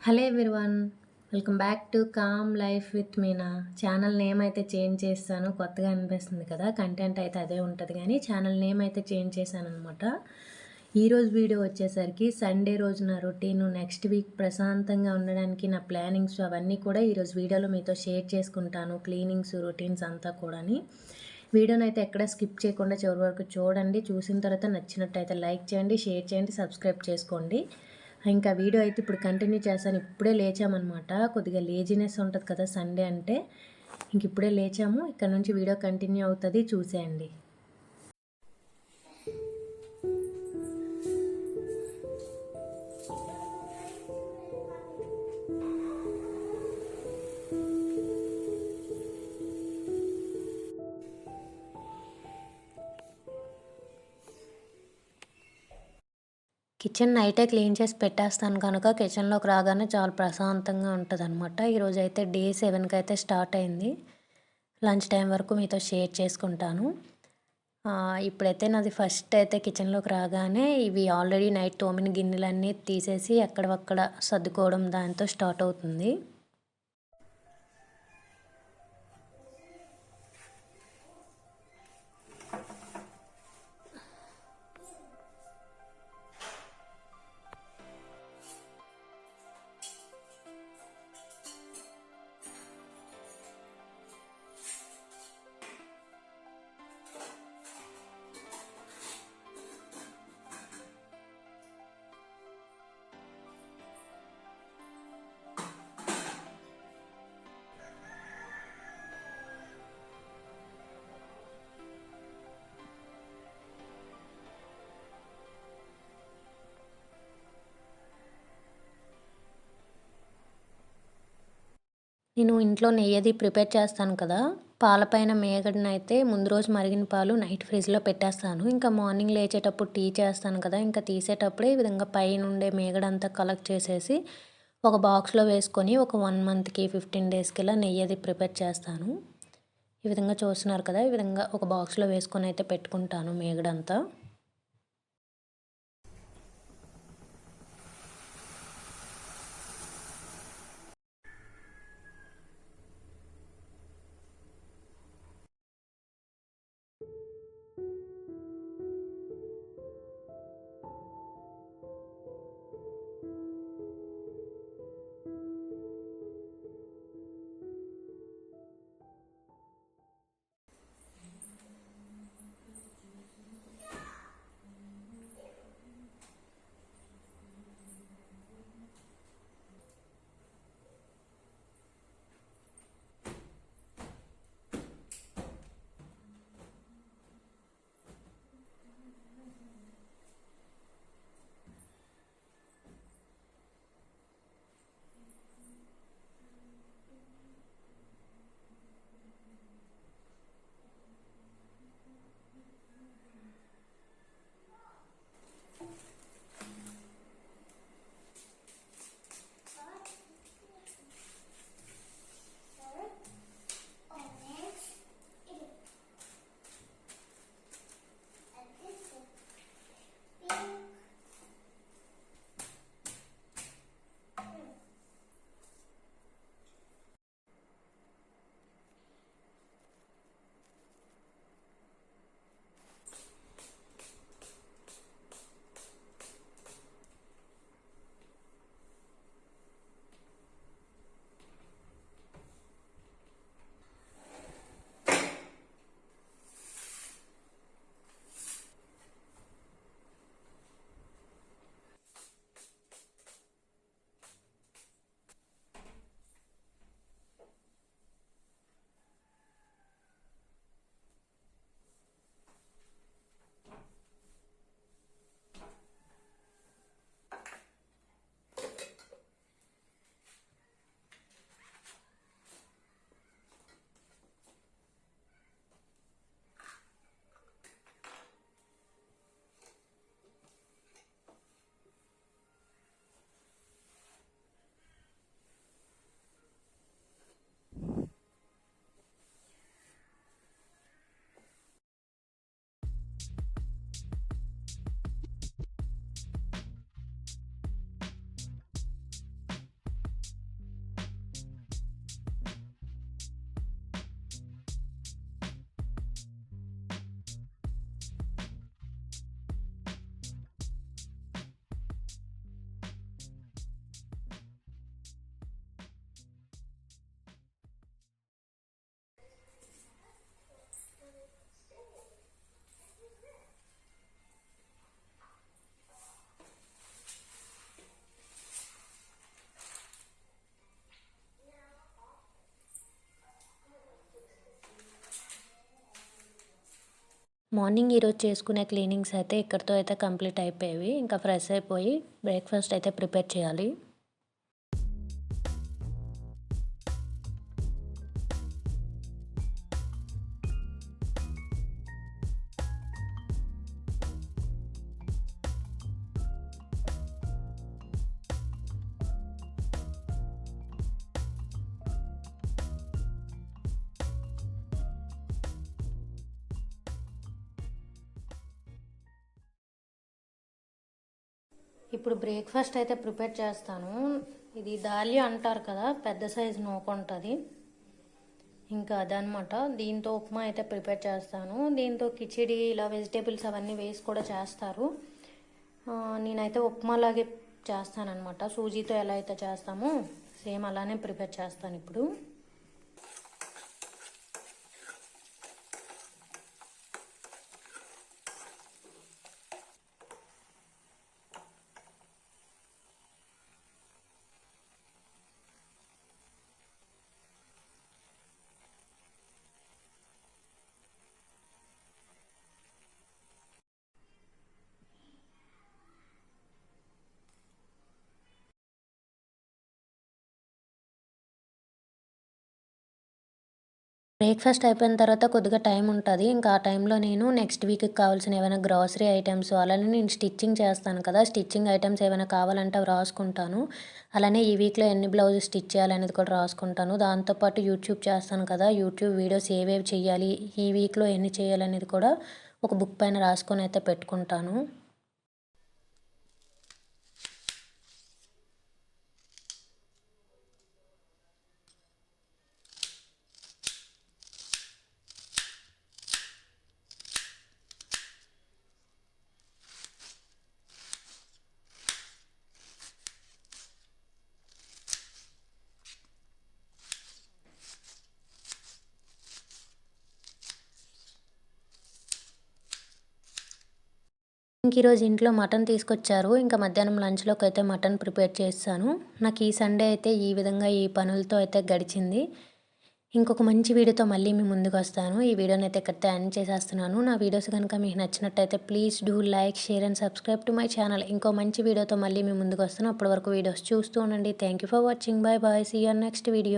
Hello everyone, welcome back to Calm Life with Meena. Channel name అయితే change చేస్తాను, కొత్తగా అనిపిస్తుంది కదా. కంటెంట్ అయితే అదే ఉంటుంది కానీ ఛానల్ నేమ్ అయితే చేంజ్ చేశాను అనమాట. ఈరోజు వీడియో వచ్చేసరికి సండే రోజు నా రొటీన్, నెక్స్ట్ వీక్ ప్రశాంతంగా ఉండడానికి నా ప్లానింగ్స్ అవన్నీ కూడా ఈరోజు వీడియోలో మీతో షేర్ చేసుకుంటాను. క్లీనింగ్స్, రొటీన్స్ అంతా కూడాని. వీడియోని అయితే ఎక్కడ స్కిప్ చేయకుండా చివరి వరకు చూడండి. చూసిన తర్వాత నచ్చినట్టయితే లైక్ చేయండి, షేర్ చేయండి, సబ్స్క్రైబ్ చేసుకోండి. ఇంకా వీడియో అయితే ఇప్పుడు కంటిన్యూ చేశాను. ఇప్పుడే లేచామన్నమాట. కొద్దిగా లేజినెస్ ఉంటుంది కదా సండే అంటే. ఇంక ఇప్పుడే లేచాము. ఇక్కడ నుంచి వీడియో కంటిన్యూ అవుతుంది, చూసేయండి. కిచెన్ నైటే క్లీన్ చేసి పెట్టేస్తాను కనుక కిచెన్లోకి రాగానే చాలా ప్రశాంతంగా ఉంటుంది అనమాట. ఈరోజు అయితే డే 7కి అయితే స్టార్ట్ అయింది. లంచ్ టైం వరకు మీతో షేర్ చేసుకుంటాను. ఇప్పుడైతే నాది ఫస్ట్ అయితే కిచెన్లోకి రాగానే ఇవి ఆల్రెడీ నైట్ తోమిన గిన్నెలన్నీ తీసేసి ఎక్కడవక్కడ సర్దుకోవడం దాంతో స్టార్ట్ అవుతుంది. నేను ఇంట్లో నెయ్యి ప్రిపేర్ చేస్తాను కదా. పాలపైన మేగడనైతే ముందు రోజు మరిగిన పాలు నైట్ ఫ్రిడ్జ్లో పెట్టేస్తాను. ఇంకా మార్నింగ్ లేచేటప్పుడు టీ చేస్తాను కదా, ఇంకా తీసేటప్పుడే ఈ విధంగా పైన ఉండే మేగడంతా కలెక్ట్ చేసేసి ఒక బాక్స్లో వేసుకొని ఒక 1 మంత్కి 15 డేస్కి ఇలా నెయ్యి ప్రిపేర్ చేస్తాను. ఈ విధంగా చూస్తున్నారు కదా, ఈ విధంగా ఒక బాక్స్లో వేసుకొని అయితే పెట్టుకుంటాను మేగడంతా. మార్నింగ్ ఈరోజు చేసుకునే క్లీనింగ్స్ అయితే ఇక్కడితో అయితే కంప్లీట్ అయిపోయేవి. ఇంకా ఫ్రెష్ అయిపోయి బ్రేక్ఫాస్ట్ అయితే ప్రిపేర్ చేయాలి. ఇప్పుడు బ్రేక్ఫాస్ట్ అయితే ప్రిపేర్ చేస్తాను. ఇది దాల్య అంటారు కదా, పెద్ద సైజు నూక ఉంటుంది, ఇంకా అదనమాట. దీంతో ఉప్మా అయితే ప్రిపేర్ చేస్తాను. దీంతో కిచిడి ఇలా వెజిటేబుల్స్ అవన్నీ వేసి కూడా చేస్తారు. నేనైతే ఉప్మాలాగే చేస్తానన్నమాట. సూజీతో ఎలా అయితే చేస్తామో సేమ్ అలానే ప్రిపేర్ చేస్తాను ఇప్పుడు. బ్రేక్ఫాస్ట్ అయిపోయిన తర్వాత కొద్దిగా టైం ఉంటుంది. ఇంకా ఆ టైంలో నేను నెక్స్ట్ వీక్కి కావాల్సిన ఏమైనా గ్రాసరీ ఐటమ్స్, అలానే నేను స్టిచ్చింగ్ చేస్తాను కదా, స్టిచ్చింగ్ ఐటమ్స్ ఏమైనా కావాలంటే అవి రాసుకుంటాను. అలానే ఈ వీక్లో ఎన్ని బ్లౌజెస్ స్టిచ్ చేయాలనేది కూడా రాసుకుంటాను. దాంతోపాటు యూట్యూబ్ చేస్తాను కదా, యూట్యూబ్ వీడియోస్ ఏవేవి చేయాలి, ఈ వీక్లో ఎన్ని చేయాలనేది కూడా ఒక బుక్ పైన రాసుకొని అయితే పెట్టుకుంటాను. ఈరోజు ఇంట్లో మటన్ తీసుకొచ్చారు. ఇంకా మధ్యాహ్నం లంచ్లోకి అయితే మటన్ ప్రిపేర్ చేస్తాను. నాకు ఈ సండే అయితే ఈ విధంగా ఈ పనులతో అయితే గడిచింది. ఇంకొక మంచి వీడియోతో మళ్ళీ మీ ముందుకు వస్తాను. ఈ వీడియోని అయితే ఇక్కడితో ఎండ్ చేసేస్తున్నాను. నా వీడియోస్ కనుక మీకు నచ్చినట్టయితే please do like, share and subscribe to my channel. ఇంకో మంచి వీడియోతో మళ్ళీ మీ ముందుకు వస్తాను. అప్పటి వరకు వీడియోస్ చూస్తూ ఉండండి. Thank you for watching. Bye bye. See you on next video.